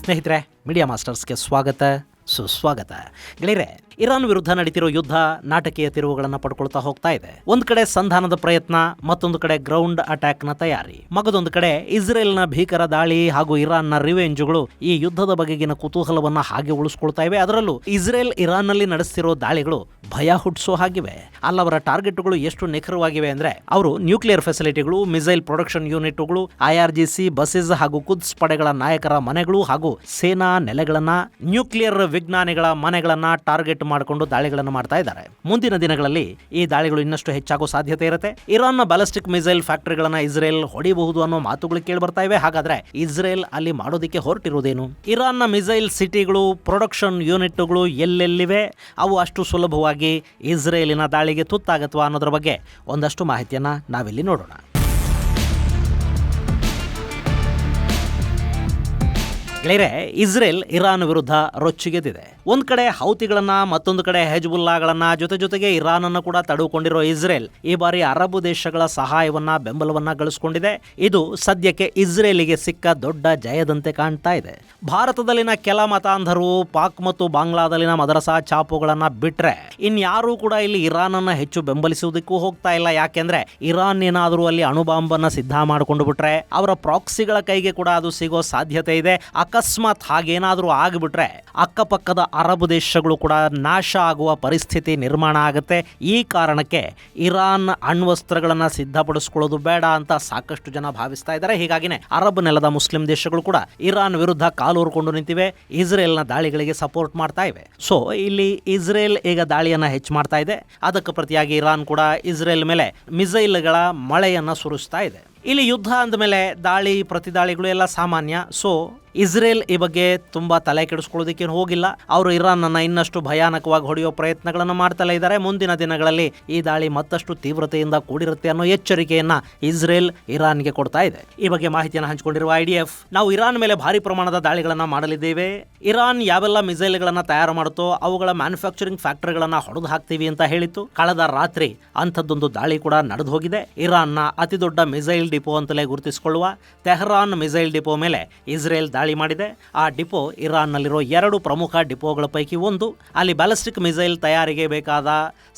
ಸ್ನೇಹಿತರೆ, ಮೀಡಿಯಾ ಮಾಸ್ಟರ್ಸ್ಗೆ ಸ್ವಾಗತ ಸುಸ್ವಾಗತ. ಗೆಳೆಯರೆ, ಇರಾನ್ ವಿರುದ್ಧ ನಡೀತಿರೋ ಯುದ್ಧ ನಾಟಕೀಯ ತಿರುವುಗಳನ್ನು ಪಡ್ಕೊಳ್ತಾ ಹೋಗ್ತಾ ಇದೆ. ಒಂದ್ ಕಡೆ ಸಂಧಾನದ ಪ್ರಯತ್ನ, ಮತ್ತೊಂದು ಕಡೆ ಗ್ರೌಂಡ್ ಅಟ್ಯಾಕ್ ನ ತಯಾರಿ, ಮಗದೊಂದು ಕಡೆ ಇಸ್ರೇಲ್ನ ಭೀಕರ ದಾಳಿ ಹಾಗೂ ಇರಾನ್ನ ರಿವೆಂಜ್ಗಳು ಈ ಯುದ್ಧದ ಬಗೆಗಿನ ಕುತೂಹಲವನ್ನ ಹಾಗೆ ಉಳಿಸ್ಕೊಳ್ತಾ ಇವೆ. ಅದರಲ್ಲೂ ಇಸ್ರೇಲ್ ಇರಾನ್ ನಲ್ಲಿ ನಡೆಸ್ತಿರೋ ದಾಳಿಗಳು ಭಯ ಹುಟ್ಟಿಸೋ ಹಾಗಿವೆ. ಅಲ್ಲವರ ಟಾರ್ಗೆಟ್ಗಳು ಎಷ್ಟು ನಿಖರವಾಗಿವೆ ಅಂದ್ರೆ, ಅವರು ನ್ಯೂಕ್ಲಿಯರ್ ಫೆಸಿಲಿಟಿಗಳು, ಮಿಸೈಲ್ ಪ್ರೊಡಕ್ಷನ್ ಯೂನಿಟ್ಗಳು, IRGC ಬಸಸ್ ಹಾಗೂ ಕುದ್ಸ್ ಪಡೆಗಳ ನಾಯಕರ ಮನೆಗಳು ಹಾಗೂ ಸೇನಾ ನೆಲೆಗಳನ್ನ, ನ್ಯೂಕ್ಲಿಯರ್ ವಿಜ್ಞಾನಿಗಳ ಮನೆಗಳನ್ನ ಟಾರ್ಗೆಟ್ ಮಾಡಿಕೊಂಡು ದಾಳಿಗಳನ್ನು ಮಾಡ್ತಾ ಇದ್ದಾರೆ. ಮುಂದಿನ ದಿನಗಳಲ್ಲಿ ಈ ದಾಳಿಗಳು ಇನ್ನಷ್ಟು ಹೆಚ್ಚಾಗೋ ಸಾಧ್ಯತೆ ಇರುತ್ತೆ. ಇರಾನ್ನ ಬ್ಯಾಲಿಸ್ಟಿಕ್ ಮಿಸೈಲ್ ಫ್ಯಾಕ್ಟರಿಗಳನ್ನ ಇಸ್ರೇಲ್ ಹೊಡಿಬಹುದು ಅನ್ನೋ ಮಾತುಗಳು ಕೇಳಿ ಬರ್ತಾ ಇವೆ. ಹಾಗಾದ್ರೆ ಇಸ್ರೇಲ್ ಅಲ್ಲಿ ಮಾಡೋದಕ್ಕೆ ಹೊರಟಿರುವುದೇನು? ಇರಾನ್ನ ಮಿಸೈಲ್ ಸಿಟಿಗಳು, ಪ್ರೊಡಕ್ಷನ್ ಯೂನಿಟ್ಗಳು ಎಲ್ಲೆಲ್ಲಿವೆ? ಅವು ಅಷ್ಟು ಸುಲಭವಾಗಿ ಇಸ್ರೇಲಿನ ದಾಳಿಗೆ ತುತ್ತಾಗತ್ವಾ ಅನ್ನೋದ್ರ ಬಗ್ಗೆ ಒಂದಷ್ಟು ಮಾಹಿತಿಯನ್ನ ನಾವಿಲ್ಲಿ ನೋಡೋಣ. ಗೆಳೆಯರೆ, ಇಸ್ರೇಲ್ ಇರಾನ್ ವಿರುದ್ಧ ರೊಚ್ಚಿಗೆದ್ದಿದೆ. ಒಂದ್ ಕಡೆ ಹೌತಿಗಳನ್ನ, ಮತ್ತೊಂದು ಕಡೆ ಹೆಜ್ಬುಲ್ಲಾಗಳನ್ನ, ಜೊತೆಗೆ ಇರಾನ್ ಅನ್ನು ಕೂಡ ತಡೆದುಕೊಂಡಿರೋ ಇಸ್ರೇಲ್ ಈ ಬಾರಿ ಅರಬ್ ದೇಶಗಳ ಸಹಾಯವನ್ನ, ಬೆಂಬಲವನ್ನ ಗಳಿಸಿಕೊಂಡಿದೆ. ಇದು ಸದ್ಯಕ್ಕೆ ಇಸ್ರೇಲಿಗೆ ಸಿಕ್ಕ ದೊಡ್ಡ ಜಯದಂತೆ ಕಾಣ್ತಾ ಇದೆ. ಭಾರತದಲ್ಲಿನ ಕೆಲ ಮತಾಂಧರು, ಪಾಕ್ ಮತ್ತು ಬಾಂಗ್ಲಾದಲ್ಲಿನ ಮದರಸಾ ಚಾಪುಗಳನ್ನ ಬಿಟ್ರೆ ಇನ್ಯಾರೂ ಕೂಡ ಇಲ್ಲಿ ಇರಾನ್ ಅನ್ನ ಹೆಚ್ಚು ಬೆಂಬಲಿಸುವುದಕ್ಕೂ ಹೋಗ್ತಾ ಇಲ್ಲ. ಯಾಕೆಂದ್ರೆ ಇರಾನ್ ಏನಾದರೂ ಅಲ್ಲಿ ಅಣುಬಾಂಬನ್ನ ಸಿದ್ಧ ಮಾಡಿಕೊಂಡು ಬಿಟ್ರೆ ಅವರ ಪ್ರಾಕ್ಸಿಗಳ ಕೈಗೆ ಕೂಡ ಅದು ಸಿಗೋ ಸಾಧ್ಯತೆ ಇದೆ. ಅಕಸ್ಮಾತ್ ಹಾಗೇನಾದರೂ ಆಗಿಬಿಟ್ರೆ ಅಕ್ಕಪಕ್ಕದ ಅರಬ್ ದೇಶಗಳು ಕೂಡ ನಾಶ ಆಗುವ ಪರಿಸ್ಥಿತಿ ನಿರ್ಮಾಣ ಆಗುತ್ತೆ. ಈ ಕಾರಣಕ್ಕೆ ಇರಾನ್ ಅಣ್ವಸ್ತ್ರಗಳನ್ನು ಸಿದ್ಧಪಡಿಸ್ಕೊಳ್ಳೋದು ಬೇಡ ಅಂತ ಸಾಕಷ್ಟು ಜನ ಭಾವಿಸ್ತಾ ಇದ್ದಾರೆ. ಹೀಗಾಗಿನೇ ಅರಬ್ ನೆಲದ ಮುಸ್ಲಿಂ ದೇಶಗಳು ಕೂಡ ಇರಾನ್ ವಿರುದ್ಧ ಕಾಲೂರಿಕೊಂಡು ನಿಂತಿವೆ, ಇಸ್ರೇಲ್ನ ದಾಳಿಗಳಿಗೆ ಸಪೋರ್ಟ್ ಮಾಡ್ತಾ ಇವೆ. ಸೊ ಇಲ್ಲಿ ಇಸ್ರೇಲ್ ಈಗ ದಾಳಿಯನ್ನ ಹೆಚ್ಚು ಮಾಡ್ತಾ ಇದೆ. ಅದಕ್ಕೆ ಪ್ರತಿಯಾಗಿ ಇರಾನ್ ಕೂಡ ಇಸ್ರೇಲ್ ಮೇಲೆ ಮಿಸೈಲ್ಗಳ ಮಳೆಯನ್ನ ಸುರಿಸ್ತಾ ಇದೆ. ಇಲ್ಲಿ ಯುದ್ಧ ಅಂದಮೇಲೆ ದಾಳಿ ಪ್ರತಿದಾಳಿಗಳು ಎಲ್ಲ ಸಾಮಾನ್ಯ. ಸೊ ಇಸ್ರೇಲ್ ಈ ಬಗ್ಗೆ ತುಂಬಾ ತಲೆ ಕೆಡಿಸ್ಕೊಳ್ಳೋದಕ್ಕೇನು ಹೋಗಿಲ್ಲ. ಅವರು ಇರಾನ್ ಅನ್ನ ಇನ್ನಷ್ಟು ಭಯಾನಕವಾಗಿ ಹೊಡೆಯೋ ಪ್ರಯತ್ನಗಳನ್ನು ಮಾಡ್ತಲೇ ಇದ್ದಾರೆ. ಮುಂದಿನ ದಿನಗಳಲ್ಲಿ ಈ ದಾಳಿ ಮತ್ತಷ್ಟು ತೀವ್ರತೆಯಿಂದ ಕೂಡಿರುತ್ತೆ ಅನ್ನೋ ಎಚ್ಚರಿಕೆಯನ್ನ ಇಸ್ರೇಲ್ ಇರಾನ್ಗೆ ಕೊಡ್ತಾ ಇದೆ. ಈ ಬಗ್ಗೆ ಮಾಹಿತಿಯನ್ನು ಹಂಚಿಕೊಂಡಿರುವ IDF, ನಾವು ಇರಾನ್ ಮೇಲೆ ಭಾರಿ ಪ್ರಮಾಣದ ದಾಳಿಗಳನ್ನ ಮಾಡಲಿದ್ದೇವೆ. ಇರಾನ್ ಯಾವೆಲ್ಲ ಮಿಸೈಲ್ಗಳನ್ನ ತಯಾರು ಮಾಡುತ್ತೋ ಅವುಗಳ ಮ್ಯಾನುಫ್ಯಾಕ್ಚರಿಂಗ್ ಫ್ಯಾಕ್ಟರಿಗಳನ್ನ ಹೊಡೆದು ಹಾಕ್ತೀವಿ ಅಂತ ಹೇಳಿತ್ತು. ಕಳೆದ ರಾತ್ರಿ ಅಂಥದ್ದೊಂದು ದಾಳಿ ಕೂಡ ನಡೆದು ಹೋಗಿದೆ. ಇರಾನ್ನ ಅತಿ ದೊಡ್ಡ ಮಿಸೈಲ್ ಡಿಪೋ ಅಂತಲೇ ಗುರುತಿಸಿಕೊಳ್ಳುವ ತೆಹರಾನ್ ಮಿಸೈಲ್ ಡಿಪೋ ಮೇಲೆ ಇಸ್ರೇಲ್ ದಾಳಿ ಮಾಡಿದೆ. ಆ ಡಿಪೋ ಇರಾನ್ನಲ್ಲಿರೋ 2 ಪ್ರಮುಖ ಡಿಪೋಗಳ ಪೈಕಿ ಒಂದು. ಅಲ್ಲಿ ಬ್ಯಾಲಿಸ್ಟಿಕ್ ಮಿಸೈಲ್ ತಯಾರಿಗೆ ಬೇಕಾದ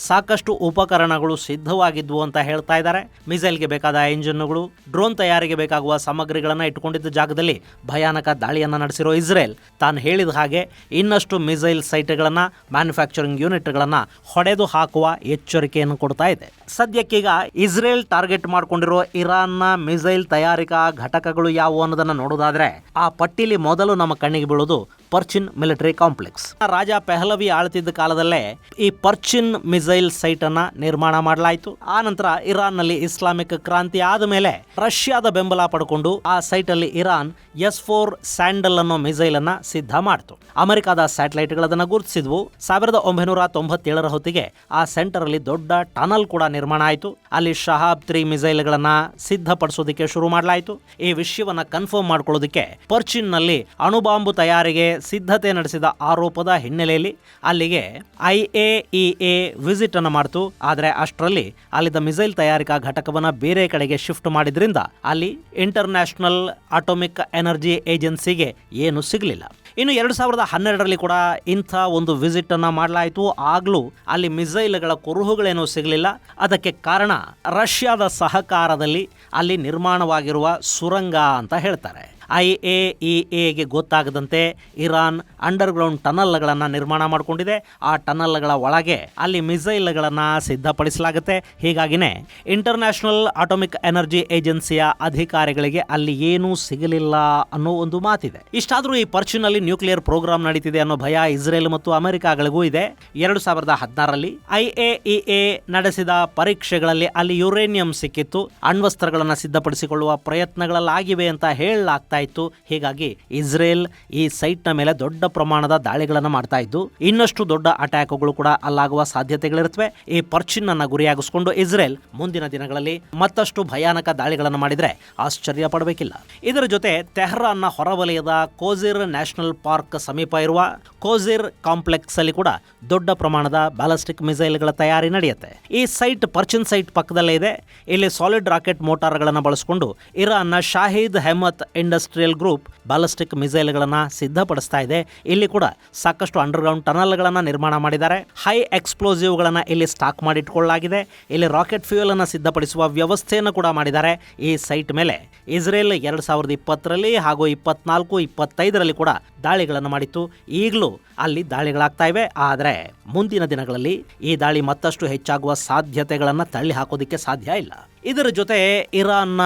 ಸಾಕಷ್ಟು ಉಪಕರಣಗಳು ಸಿದ್ಧವಾಗಿದ್ವು ಅಂತ ಹೇಳ್ತಾ ಇದ್ದಾರೆ. ಮಿಸೈಲ್ಗೆ ಬೇಕಾದ ಎಂಜಿನ್ಗಳು, ಡ್ರೋನ್ ತಯಾರಿಗೆ ಬೇಕಾಗುವ ಸಾಮಗ್ರಿಗಳನ್ನು ಇಟ್ಟುಕೊಂಡಿದ್ದ ಜಾಗದಲ್ಲಿ ಭಯಾನಕ ದಾಳಿಯನ್ನು ನಡೆಸಿರೋ ಇಸ್ರೇಲ್ ತಾನು ಹೇಳಿದ ಹಾಗೆ ಇನ್ನಷ್ಟು ಮಿಸೈಲ್ ಸೈಟ್ಗಳನ್ನು, ಮ್ಯಾನುಫ್ಯಾಕ್ಚರಿಂಗ್ ಯೂನಿಟ್ಗಳನ್ನು ಹೊಡೆದು ಹಾಕುವ ಎಚ್ಚರಿಕೆಯನ್ನು ಕೊಡ್ತಾ ಇದೆ. ಸದ್ಯಕ್ಕೀಗ ಇಸ್ರೇಲ್ ಟಾರ್ಗೆಟ್ ಮಾಡಿಕೊಂಡಿರೋ ಇರಾನ್ನ ಮಿಸೈಲ್ ತಯಾರಿಕಾ ಘಟಕಗಳು ಯಾವುವು ಅನ್ನೋದನ್ನ ನೋಡೋದಾದ್ರೆ, ಆ ಪಟ್ಟಿಲಿ ಮೊದಲು ನಮ್ಮ ಕಣ್ಣಿಗೆ ಬೀಳೋದು ಪರ್ಚಿನ್ ಮಿಲಿಟರಿ ಕಾಂಪ್ಲೆಕ್ಸ್. ರಾಜ ಪೆಹಲವಿ ಆಳ್ತಿದ್ದ ಕಾಲದಲ್ಲೇ ಈ ಪರ್ಚಿನ್ ಮಿಸೈಲ್ ಸೈಟ್ ಅನ್ನ ನಿರ್ಮಾಣ ಮಾಡಲಾಯಿತು. ಆ ನಂತರ ಇರಾನ್ ನಲ್ಲಿ ಇಸ್ಲಾಮಿಕ್ ಕ್ರಾಂತಿ ಆದ ಮೇಲೆ ರಷ್ಯಾದ ಬೆಂಬಲ ಪಡ್ಕೊಂಡು ಆ ಸೈಟ್ ಅಲ್ಲಿ ಇರಾನ್ S-4 ಸ್ಯಾಂಡಲ್ ಅನ್ನೋ ಮಿಸೈಲ್ ಅನ್ನ ಸಿದ್ಧ ಮಾಡಿತು. ಅಮೆರಿಕಾದ ಸ್ಯಾಟಲೈಟ್ ಗಳನ್ನ ಗುರುತಿಸಿದ್ವು. 1997ರ ಹೊತ್ತಿಗೆ ಆ ಸೆಂಟರ್ ಅಲ್ಲಿ ದೊಡ್ಡ ಟನಲ್ ಕೂಡ ನಿರ್ಮಾಣ ಆಯಿತು. ಅಲ್ಲಿ ಶಹಾಬ್ 3 ಮಿಸೈಲ್ ಗಳನ್ನ ಸಿದ್ಧಪಡಿಸೋದಕ್ಕೆ ಶುರು ಮಾಡಲಾಯಿತು. ಈ ವಿಷಯವನ್ನ ಕನ್ಫರ್ಮ್ ಮಾಡ್ಕೊಳ್ಳೋದಕ್ಕೆ ಪರ್ಚಿನ್ ನಲ್ಲಿ ಅಣುಬಾಂಬು ತಯಾರಿಗೆ ಸಿದ್ಧತೆ ನಡೆಸಿದ ಆರೋಪದ ಹಿನ್ನೆಲೆಯಲ್ಲಿ ಅಲ್ಲಿಗೆ IAEA ವಿಸಿಟ್ ಅನ್ನು ಮಾಡಿತು. ಆದರೆ ಅಷ್ಟರಲ್ಲಿ ಅಲ್ಲಿದ್ದ ಮಿಸೈಲ್ ತಯಾರಿಕಾ ಘಟಕವನ್ನ ಬೇರೆ ಕಡೆಗೆ ಶಿಫ್ಟ್ ಮಾಡಿದ್ರಿಂದ ಅಲ್ಲಿ ಇಂಟರ್ನ್ಯಾಷನಲ್ ಅಟೋಮಿಕ್ ಎನರ್ಜಿ ಏಜೆನ್ಸಿಗೆ ಏನು ಸಿಗಲಿಲ್ಲ. ಇನ್ನು 2012ರಲ್ಲಿ ಕೂಡ ಇಂಥ ಒಂದು ವಿಸಿಟ್ ಅನ್ನ ಮಾಡಲಾಯಿತು. ಆಗ್ಲೂ ಅಲ್ಲಿ ಮಿಸೈಲ್ಗಳ ಕುರುಹುಗಳೇನೂ ಸಿಗಲಿಲ್ಲ. ಅದಕ್ಕೆ ಕಾರಣ ರಷ್ಯಾದ ಸಹಕಾರದಲ್ಲಿ ಅಲ್ಲಿ ನಿರ್ಮಾಣವಾಗಿರುವ ಸುರಂಗ ಅಂತ ಹೇಳ್ತಾರೆ. IAEAಗೆ ಗೊತ್ತಾಗದಂತೆ ಇರಾನ್ ಅಂಡರ್ಗ್ರೌಂಡ್ ಟನಲ್ಗಳನ್ನು ನಿರ್ಮಾಣ ಮಾಡಿಕೊಂಡಿದೆ. ಆ ಟನಲ್ಗಳ ಒಳಗೆ ಅಲ್ಲಿ ಮಿಸೈಲ್ಗಳನ್ನು ಸಿದ್ಧಪಡಿಸಲಾಗುತ್ತೆ. ಹೀಗಾಗಿನೇ ಇಂಟರ್ನ್ಯಾಷನಲ್ ಅಟೋಮಿಕ್ ಎನರ್ಜಿ ಏಜೆನ್ಸಿಯ ಅಧಿಕಾರಿಗಳಿಗೆ ಅಲ್ಲಿ ಏನೂ ಸಿಗಲಿಲ್ಲ ಅನ್ನೋ ಒಂದು ಮಾತಿದೆ. ಇಷ್ಟಾದರೂ ಈ ಪರ್ಚಿನಲ್ಲಿ ನ್ಯೂಕ್ಲಿಯರ್ ಪ್ರೋಗ್ರಾಮ್ ನಡೀತಿದೆ ಅನ್ನೋ ಭಯ ಇಸ್ರೇಲ್ ಮತ್ತು ಅಮೆರಿಕಾಗಳಿಗೂ ಇದೆ. 2016ರಲ್ಲಿ IAEA ನಡೆಸಿದ ಪರೀಕ್ಷೆಗಳಲ್ಲಿ ಅಲ್ಲಿ ಯುರೇನಿಯಂ ಸಿಕ್ಕಿತ್ತು. ಅಣ್ವಸ್ತ್ರಗಳನ್ನು ಸಿದ್ಧಪಡಿಸಿಕೊಳ್ಳುವ ಪ್ರಯತ್ನಗಳಲ್ಲಾಗಿವೆ ಅಂತ ಹೇಳಲಾಗ್ತಾ ಇತ್ತು. ಹೀಗಾಗಿ ಇಸ್ರೇಲ್ ಈ ಸೈಟ್ ನ ಮೇಲೆ ದೊಡ್ಡ ಪ್ರಮಾಣದ ದಾಳಿಗಳನ್ನು ಮಾಡ್ತಾ ಇದ್ದು, ಇನ್ನಷ್ಟು ದೊಡ್ಡ ಅಟ್ಯಾಕ್ಗಳು ಕೂಡ ಅಲ್ಲಾಗುವ ಸಾಧ್ಯತೆಗಳಿರುತ್ತವೆ. ಈ ಪರ್ಚಿನ್ ಅನ್ನ ಗುರಿಯಾಗಿಸಿಕೊಂಡು ಇಸ್ರೇಲ್ ಮುಂದಿನ ದಿನಗಳಲ್ಲಿ ಮತ್ತಷ್ಟು ಭಯಾನಕ ದಾಳಿಗಳನ್ನು ಮಾಡಿದ್ರೆ ಆಶ್ಚರ್ಯ ಪಡಬೇಕಿಲ್ಲ. ಇದರ ಜೊತೆ ತೆಹರಾನ್ನ ಹೊರವಲಯದ ಕೋಜಿರ್ ನ್ಯಾಷನಲ್ ಪಾರ್ಕ್ ಸಮೀಪ ಇರುವ ಕೋಜಿರ್ ಕಾಂಪ್ಲೆಕ್ಸ್ ಅಲ್ಲಿ ಕೂಡ ದೊಡ್ಡ ಪ್ರಮಾಣದ ಬ್ಯಾಲಿಸ್ಟಿಕ್ ಮಿಸೈಲ್ಗಳ ತಯಾರಿ ನಡೆಯುತ್ತೆ. ಈ ಸೈಟ್ ಪರ್ಚಿನ್ ಸೈಟ್ ಪಕ್ಕದಲ್ಲೇ ಇದೆ. ಇಲ್ಲಿ ಸಾಲಿಡ್ ರಾಕೆಟ್ ಮೋಟಾರ್ಗಳನ್ನು ಬಳಸಿಕೊಂಡು ಇರಾನ್ನ Shahid Hemmat industry industrial group ballistic ಮಿಸೈಲ್ಗಳನ್ನ ಸಿದ್ಧಪಡಿಸ್ತಾ ಇದೆ. ಇಲ್ಲಿ ಕೂಡ ಸಾಕಷ್ಟು ಅಂಡರ್ಗ್ರೌಂಡ್ ಟನಲ್ಗಳನ್ನ ನಿರ್ಮಾಣ ಮಾಡಿದ್ದಾರೆ. ಹೈ ಎಕ್ಸ್ಪ್ಲೋಸಿವ್ಗಳನ್ನ ಇಲ್ಲಿ ಸ್ಟಾಕ್ ಮಾಡಿಟ್ಕೊಳ್ಳಲಾಗಿದೆ. ಇಲ್ಲಿ ರಾಕೆಟ್ ಫ್ಯೂಯಲ್ ಅನ್ನು ಸಿದ್ಧಪಡಿಸುವ ವ್ಯವಸ್ಥೆಯನ್ನು ಕೂಡ ಮಾಡಿದ್ದಾರೆ. ಈ ಸೈಟ್ ಮೇಲೆ ಇಸ್ರೇಲ್ 2020ರಲ್ಲಿ ಹಾಗೂ 24-25ರಲ್ಲಿ ಕೂಡ ದಾಳಿಗಳನ್ನು ಮಾಡಿತ್ತು. ಈಗಲೂ ಅಲ್ಲಿ ದಾಳಿಗಳಾಗ್ತಾ ಇವೆ. ಆದರೆ ಮುಂದಿನ ದಿನಗಳಲ್ಲಿ ಈ ದಾಳಿ ಮತ್ತಷ್ಟು ಹೆಚ್ಚಾಗುವ ಸಾಧ್ಯತೆಗಳನ್ನು ತಳ್ಳಿ ಹಾಕೋದಿಕ್ಕೆ ಸಾಧ್ಯ ಇಲ್ಲ. ಇದರ ಜೊತೆ ಇರಾನ್ನ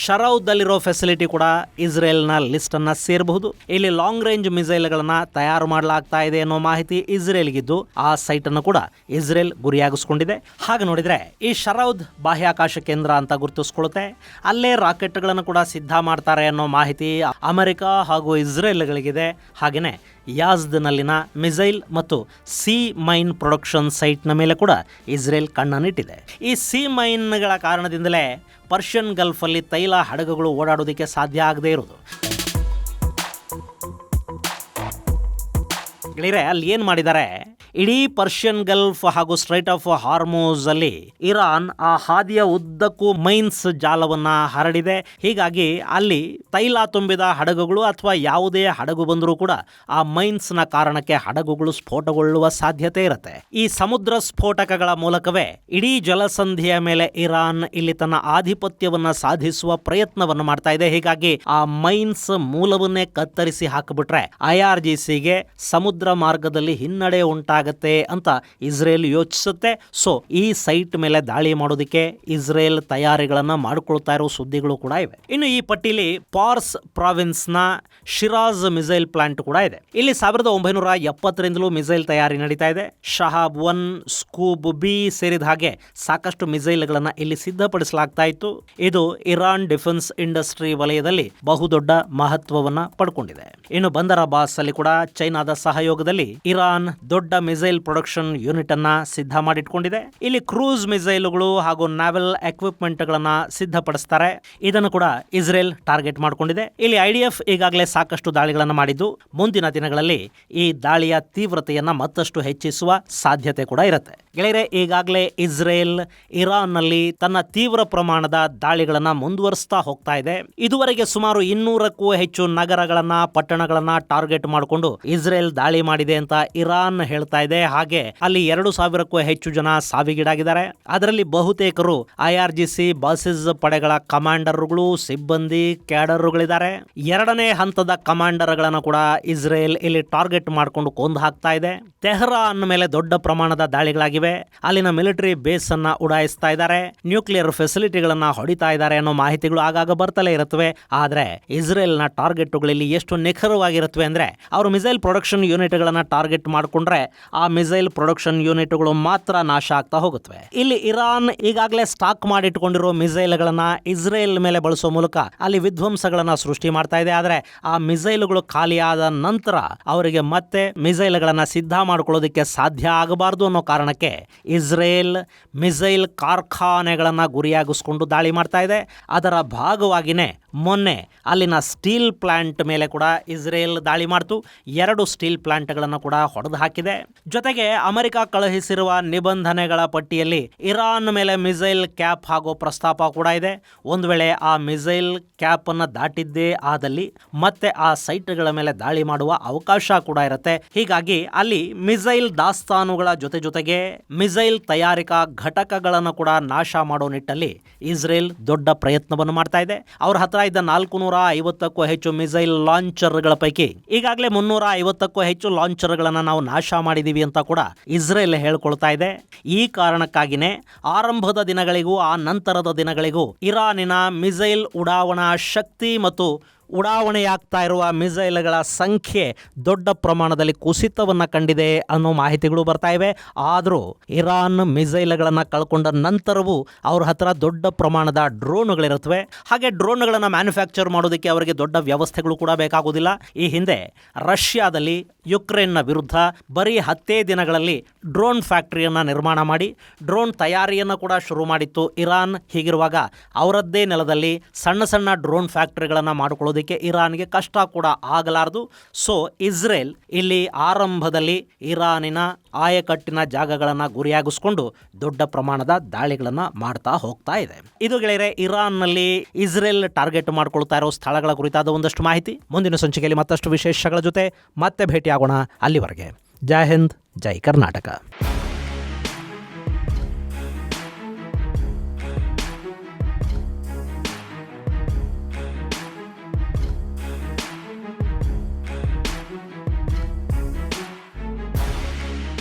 ಶರೌದಲ್ಲಿರೋ ಫೆಸಿಲಿಟಿ ಕೂಡ ಇಸ್ರೇಲ್ನ ಲಿಸ್ಟ್ ಅನ್ನ ಸೇರಬಹುದು. ಇಲ್ಲಿ ಲಾಂಗ್ ರೇಂಜ್ ಮಿಸೈಲ್ಗಳನ್ನ ತಯಾರು ಮಾಡಲಾಗ್ತಾ ಇದೆ ಅನ್ನೋ ಮಾಹಿತಿ ಇಸ್ರೇಲ್ಗಿದ್ದು ಆ ಸೈಟ್ ಅನ್ನು ಕೂಡ ಇಸ್ರೇಲ್ ಗುರಿಯಾಗಿಸ್ಕೊಂಡಿದೆ. ಹಾಗೆ ನೋಡಿದ್ರೆ ಈ ಶರೌದ್ ಬಾಹ್ಯಾಕಾಶ ಕೇಂದ್ರ ಅಂತ ಗುರುತಿಸ್ಕೊಳ್ಳುತ್ತೆ. ಅಲ್ಲೇ ರಾಕೆಟ್ಗಳನ್ನು ಕೂಡ ಸಿದ್ಧ ಮಾಡ್ತಾರೆ ಅನ್ನೋ ಮಾಹಿತಿ ಅಮೆರಿಕ ಹಾಗೂ ಇಸ್ರೇಲ್ಗಳಿಗಿದೆ. ಹಾಗೆಯೇ ಯಾಜ್ದ್ನಲ್ಲಿನ ಮಿಸೈಲ್ ಮತ್ತು ಸಿ ಮೈನ್ ಪ್ರೊಡಕ್ಷನ್ ಸೈಟ್ನ ಮೇಲೆ ಕೂಡ ಇಸ್ರೇಲ್ ಕಣ್ಣನ್ನಿಟ್ಟಿದೆ. ಈ ಸಿ ಮೈನ್ಗಳ ಕಾರಣದಿಂದಲೇ ಪರ್ಷಿಯನ್ ಗಲ್ಫಲ್ಲಿ ತೈಲ ಹಡಗುಗಳು ಓಡಾಡೋದಕ್ಕೆ ಸಾಧ್ಯ ಆಗದೇ ಇರೋದು. ಗೆಳೆಯರೆ, ಅಲ್ಲಿ ಏನು ಮಾಡಿದ್ದಾರೆ, ಇಡೀ ಪರ್ಷಿಯನ್ ಗಲ್ಫ್ ಹಾಗೂ ಸ್ಟ್ರೈಟ್ ಆಫ್ ಹಾರ್ಮೋಸ್ ಅಲ್ಲಿ ಇರಾನ್ ಆ ಹಾದಿಯ ಉದ್ದಕ್ಕೂ ಮೈನ್ಸ್ ಜಾಲವನ್ನ ಹರಡಿದೆ. ಹೀಗಾಗಿ ಅಲ್ಲಿ ತೈಲ ತುಂಬಿದ ಹಡಗುಗಳು ಅಥವಾ ಯಾವುದೇ ಹಡಗು ಬಂದರೂ ಕೂಡ ಆ ಮೈನ್ಸ್ ನ ಕಾರಣಕ್ಕೆ ಹಡಗುಗಳು ಸ್ಫೋಟಗೊಳ್ಳುವ ಸಾಧ್ಯತೆ ಇರುತ್ತೆ. ಈ ಸಮುದ್ರ ಸ್ಫೋಟಕಗಳ ಮೂಲಕವೇ ಇಡೀ ಜಲಸಂಧಿಯ ಮೇಲೆ ಇರಾನ್ ಇಲ್ಲಿ ತನ್ನ ಆಧಿಪತ್ಯವನ್ನ ಸಾಧಿಸುವ ಪ್ರಯತ್ನವನ್ನು ಮಾಡ್ತಾ ಇದೆ. ಹೀಗಾಗಿ ಆ ಮೈನ್ಸ್ ಮೂಲವನ್ನೇ ಕತ್ತರಿಸಿ ಹಾಕಿಬಿಟ್ರೆ IRGCಗೆ ಸಮುದ್ರ ಮಾರ್ಗದಲ್ಲಿ ಹಿನ್ನಡೆ ಉಂಟಾಗತ್ತೆ ಅಂತ ಇಸ್ರೇಲ್ ಯೋಚಿಸುತ್ತೆ. ಸೊ ಈ ಸೈಟ್ ಮೇಲೆ ದಾಳಿ ಮಾಡೋದಕ್ಕೆ ಇಸ್ರೇಲ್ ತಯಾರಿಗಳನ್ನ ಮಾಡಿಕೊಳ್ತಾ ಇರೋ ಸುದ್ದಿಗಳು ಕೂಡ ಇವೆ. ಇನ್ನು ಈ ಪಟ್ಟಿಲಿ ಪಾರ್ಸ್ ಪ್ರಾವಿನ್ಸ್ ನ ಶಿರಾಜ್ ಮಿಸೈಲ್ ಪ್ಲಾಂಟ್ ಕೂಡ ಇದೆ. ಇಲ್ಲಿ 1970ರಿಂದಲೂ ಮಿಸೈಲ್ ತಯಾರಿ ನಡೀತಾ ಇದೆ. ಶಹಾಬ್ 1, ಸ್ಕೂಬ್ ಬಿ ಸೇರಿದ ಹಾಗೆ ಸಾಕಷ್ಟು ಮಿಸೈಲ್ಗಳನ್ನ ಇಲ್ಲಿ ಸಿದ್ಧಪಡಿಸಲಾಗ್ತಾ ಇತ್ತು. ಇದು ಇರಾನ್ ಡಿಫೆನ್ಸ್ ಇಂಡಸ್ಟ್ರಿ ವಲಯದಲ್ಲಿ ಬಹುದೊಡ್ಡ ಮಹತ್ವವನ್ನ ಪಡ್ಕೊಂಡಿದೆ. ಇನ್ನು ಬಂದರ್ ಅಬ್ಬಾಸ್ ಅಲ್ಲಿ ಕೂಡ ಚೈನಾದ ಸಹಯೋಗದಲ್ಲಿ ಇರಾನ್ ದೊಡ್ಡ ಮಿಸೈಲ್ ಪ್ರೊಡಕ್ಷನ್ ಯೂನಿಟ್ ಅನ್ನ ಸಿದ್ಧ ಮಾಡಿಟ್ಕೊಂಡಿದೆ. ಇಲ್ಲಿ ಕ್ರೂಸ್ ಮಿಸೈಲ್ಗಳು ಹಾಗೂ ನಾವೆಲ್ ಎಕ್ವಿಪ್ಮೆಂಟ್ ಗಳನ್ನ ಸಿದ್ಧಪಡಿಸ್ತಾರೆ. ಇದನ್ನು ಕೂಡ ಇಸ್ರೇಲ್ ಟಾರ್ಗೆಟ್ ಮಾಡಿಕೊಂಡಿದೆ. ಇಲ್ಲಿ IDF ಈಗಾಗಲೇ ಸಾಕಷ್ಟು ದಾಳಿಗಳನ್ನು ಮಾಡಿದ್ದು ಮುಂದಿನ ದಿನಗಳಲ್ಲಿ ಈ ದಾಳಿಯ ತೀವ್ರತೆಯನ್ನ ಮತ್ತಷ್ಟು ಹೆಚ್ಚಿಸುವ ಸಾಧ್ಯತೆ ಕೂಡ ಇರುತ್ತೆ. ಗೆಳೆಯರೆ, ಈಗಾಗಲೇ ಇಸ್ರೇಲ್ ಇರಾನ್ ನಲ್ಲಿ ತನ್ನ ತೀವ್ರ ಪ್ರಮಾಣದ ದಾಳಿಗಳನ್ನ ಮುಂದುವರಿಸ್ತಾ ಹೋಗ್ತಾ ಇದೆ. ಇದುವರೆಗೆ ಸುಮಾರು 200ಕ್ಕೂ ಹೆಚ್ಚು ನಗರಗಳನ್ನ ಪಟ್ಟಣಗಳನ್ನ ಟಾರ್ಗೆಟ್ ಮಾಡಿಕೊಂಡು ಇಸ್ರೇಲ್ ದಾಳಿ ಮಾಡಿದೆ ಅಂತ ಇರಾನ್ ಹೇಳ್ತಾ ಇದೆ. ಹಾಗೆ ಅಲ್ಲಿ 2,000ಕ್ಕೂ ಹೆಚ್ಚು ಜನ ಸಾವಿಗೀಡಾಗಿದ್ದಾರೆ. ಅದರಲ್ಲಿ ಬಹುತೇಕರು IRGC ಬಾಸಿಸ್ ಪಡೆಗಳ ಕಮಾಂಡರ್ಗಳು, ಸಿಬ್ಬಂದಿ, ಕ್ಯಾಡರ್ಗಳಿದ್ದಾರೆ. 2ನೇ ಹಂತದ ಕಮಾಂಡರ್ಗಳನ್ನು ಕೂಡ ಇಸ್ರೇಲ್ ಇಲ್ಲಿ ಟಾರ್ಗೆಟ್ ಮಾಡಿಕೊಂಡು ಕೊಂದು ಹಾಕ್ತಾ ಇದೆ. ತೆಹರಾನ್ ಮೇಲೆ ದೊಡ್ಡ ಪ್ರಮಾಣದ ದಾಳಿಗಳಾಗಿವೆ. ಅಲ್ಲಿನ ಮಿಲಿಟರಿ ಬೇಸ್ ಅನ್ನ ಉಡಾಯಿಸ್ತಾ ಇದ್ದಾರೆ. ನ್ಯೂಕ್ಲಿಯರ್ ಫೆಸಿಲಿಟಿಗಳನ್ನ ಹೊಡಿತಾ ಇದ್ದಾರೆ ಅನ್ನೋ ಮಾಹಿತಿಗಳು ಆಗಾಗ ಬರ್ತಲೇ ಇರುತ್ತವೆ. ಆದ್ರೆ ಇಸ್ರೇಲ್ ನ ಟಾರ್ಗೆಟ್ಗಳಲ್ಲಿ ಎಷ್ಟು ನಿಖರವಾಗಿರುತ್ತವೆ ಅಂದ್ರೆ ಅವರು ಮಿಸೈಲ್ ಪ್ರೊಡಕ್ಷನ್ ಯೂನಿಟ್ ಗಳನ್ನ ಟಾರ್ಗೆಟ್ ಮಾಡಿಕೊಂಡ್ರೆ ಆ ಮಿಸೈಲ್ ಪ್ರೊಡಕ್ಷನ್ ಯೂನಿಟ್ಗಳು ಮಾತ್ರ ನಾಶ ಆಗ್ತಾ ಹೋಗುತ್ತವೆ. ಇಲ್ಲಿ ಇರಾನ್ ಈಗಾಗಲೇ ಸ್ಟಾಕ್ ಮಾಡಿಟ್ಕೊಂಡಿರೋ ಮಿಸೈಲ್ಗಳನ್ನ ಇಸ್ರೇಲ್ ಮೇಲೆ ಬಳಸೋ ಮೂಲಕ ಅಲ್ಲಿ ವಿಧ್ವಂಸಗಳನ್ನ ಸೃಷ್ಟಿ ಮಾಡ್ತಾ ಇದೆ. ಆದ್ರೆ ಆ ಮಿಸೈಲ್ಗಳು ಖಾಲಿಯಾದ ನಂತರ ಅವರಿಗೆ ಮತ್ತೆ ಮಿಸೈಲ್ಗಳನ್ನ ಸಿದ್ಧ ಮಾಡ್ಕೊಳ್ಳೋದಕ್ಕೆ ಸಾಧ್ಯ ಆಗಬಾರದು ಅನ್ನೋ ಕಾರಣಕ್ಕೆ ಇಸ್ರೇಲ್ ಮಿಸೈಲ್ ಕಾರ್ಖಾನೆಗಳನ್ನ ಗುರಿಯಾಗಿಸ್ಕೊಂಡು ದಾಳಿ ಮಾಡ್ತಾ ಇದೆ. ಅದರ ಭಾಗವಾಗಿನೇ ಮೊನ್ನೆ ಅಲ್ಲಿನ ಸ್ಟೀಲ್ ಪ್ಲಾಂಟ್ ಮೇಲೆ ಕೂಡ ಇಸ್ರೇಲ್ ದಾಳಿ ಮಾಡ್ತು. 2 ಸ್ಟೀಲ್ ಪ್ಲಾಂಟ್ಗಳನ್ನು ಕೂಡ ಹೊಡೆದು ಹಾಕಿದೆ. ಜೊತೆಗೆ ಅಮೆರಿಕ ಕಳುಹಿಸಿರುವ ನಿಬಂಧನೆಗಳ ಪಟ್ಟಿಯಲ್ಲಿ ಇರಾನ್ ಮೇಲೆ ಮಿಸೈಲ್ ಕ್ಯಾಪ್ ಆಗೋ ಪ್ರಸ್ತಾಪ ಕೂಡ ಇದೆ. ಒಂದು ವೇಳೆ ಆ ಮಿಸೈಲ್ ಕ್ಯಾಪ್ ಅನ್ನ ದಾಟಿದ್ದೇ ಆದಲ್ಲಿ ಮತ್ತೆ ಆ ಸೈಟ್ಗಳ ಮೇಲೆ ದಾಳಿ ಮಾಡುವ ಅವಕಾಶ ಕೂಡ ಇರುತ್ತೆ. ಹೀಗಾಗಿ ಅಲ್ಲಿ ಮಿಸೈಲ್ ದಾಸ್ತಾನುಗಳ ಜೊತೆಗೆ ಮಿಸೈಲ್ ತಯಾರಿಕಾ ಘಟಕಗಳನ್ನು ಕೂಡ ನಾಶ ಮಾಡೋ ನಿಟ್ಟಲ್ಲಿ ಇಸ್ರೇಲ್ ದೊಡ್ಡ ಪ್ರಯತ್ನವನ್ನು ಮಾಡ್ತಾ ಇದೆ. ಅವ್ರ ಹತ್ರ ಇದ್ದ 450ಕ್ಕೂ ಹೆಚ್ಚು ಮಿಸೈಲ್ ಲಾಂಚರ್ಗಳ ಪೈಕಿ ಈಗಾಗಲೇ 350ಕ್ಕೂ ಹೆಚ್ಚು ಲಾಂಚರ್ಗಳನ್ನ ನಾವು ನಾಶ ಮಾಡಿದೀವಿ ಅಂತ ಕೂಡ ಇಸ್ರೇಲ್ ಹೇಳ್ಕೊಳ್ತಾ ಇದೆ. ಈ ಕಾರಣಕ್ಕಾಗಿನೇ ಆರಂಭದ ದಿನಗಳಿಗೂ ಆ ನಂತರದ ದಿನಗಳಿಗೂ ಇರಾನಿನ ಮಿಸೈಲ್ ಉಡಾವಣಾ ಶಕ್ತಿ ಮತ್ತು ಉಡಾವಣೆಯಾಗ್ತಾ ಇರುವ ಮಿಸೈಲ್ಗಳ ಸಂಖ್ಯೆ ದೊಡ್ಡ ಪ್ರಮಾಣದಲ್ಲಿ ಕುಸಿತವನ್ನ ಕಂಡಿದೆ ಅನ್ನೋ ಮಾಹಿತಿಗಳು ಬರ್ತಾ ಇವೆ. ಆದರೂ ಇರಾನ್ ಮಿಸೈಲ್ಗಳನ್ನು ಕಳ್ಕೊಂಡ ನಂತರವೂ ಅವ್ರ ಹತ್ರ ದೊಡ್ಡ ಪ್ರಮಾಣದ ಡ್ರೋನ್ಗಳಿರುತ್ತವೆ. ಹಾಗೆ ಡ್ರೋನ್ಗಳನ್ನು ಮ್ಯಾನುಫ್ಯಾಕ್ಚರ್ ಮಾಡೋದಕ್ಕೆ ಅವರಿಗೆ ದೊಡ್ಡ ವ್ಯವಸ್ಥೆಗಳು ಕೂಡ ಬೇಕಾಗೋದಿಲ್ಲ. ಈ ಹಿಂದೆ ರಷ್ಯಾದಲ್ಲಿ ಯುಕ್ರೇನ್ನ ವಿರುದ್ಧ ಬರೀ 10 ದಿನಗಳಲ್ಲಿ ಡ್ರೋನ್ ಫ್ಯಾಕ್ಟರಿಯನ್ನು ನಿರ್ಮಾಣ ಮಾಡಿ ಡ್ರೋನ್ ತಯಾರಿಯನ್ನು ಕೂಡ ಶುರು ಮಾಡಿತ್ತು ಇರಾನ್. ಹೀಗಿರುವಾಗ ಅವರದ್ದೇ ನೆಲದಲ್ಲಿ ಸಣ್ಣ ಡ್ರೋನ್ ಫ್ಯಾಕ್ಟರಿಗಳನ್ನು ಮಾಡಿಕೊಳ್ಳೋದಕ್ಕೆ ತಡೆಯೋದಕ್ಕೆ ಇರಾನ್ಗೆ ಕಷ್ಟ ಕೂಡ ಆಗಲಾರದು. ಸೊ ಇಸ್ರೇಲ್ ಇಲ್ಲಿ ಆರಂಭದಲ್ಲಿ ಇರಾನಿನ ಆಯಕಟ್ಟಿನ ಜಾಗಗಳನ್ನು ಗುರಿಯಾಗಿಸ್ಕೊಂಡು ದೊಡ್ಡ ಪ್ರಮಾಣದ ದಾಳಿಗಳನ್ನು ಮಾಡ್ತಾ ಹೋಗ್ತಾ ಇದೆ. ಇದು ಗೆಳೆಯರೆ ಇರಾನ್ನಲ್ಲಿ ಇಸ್ರೇಲ್ ಟಾರ್ಗೆಟ್ ಮಾಡ್ಕೊಳ್ತಾ ಇರೋ ಸ್ಥಳಗಳ ಕುರಿತಾದ ಒಂದಷ್ಟು ಮಾಹಿತಿ. ಮುಂದಿನ ಸಂಚಿಕೆಯಲ್ಲಿ ಮತ್ತಷ್ಟು ವಿಶೇಷಗಳ ಜೊತೆ ಮತ್ತೆ ಭೇಟಿಯಾಗೋಣ. ಅಲ್ಲಿವರೆಗೆ ಜೈ ಹಿಂದ್, ಜೈ ಕರ್ನಾಟಕ.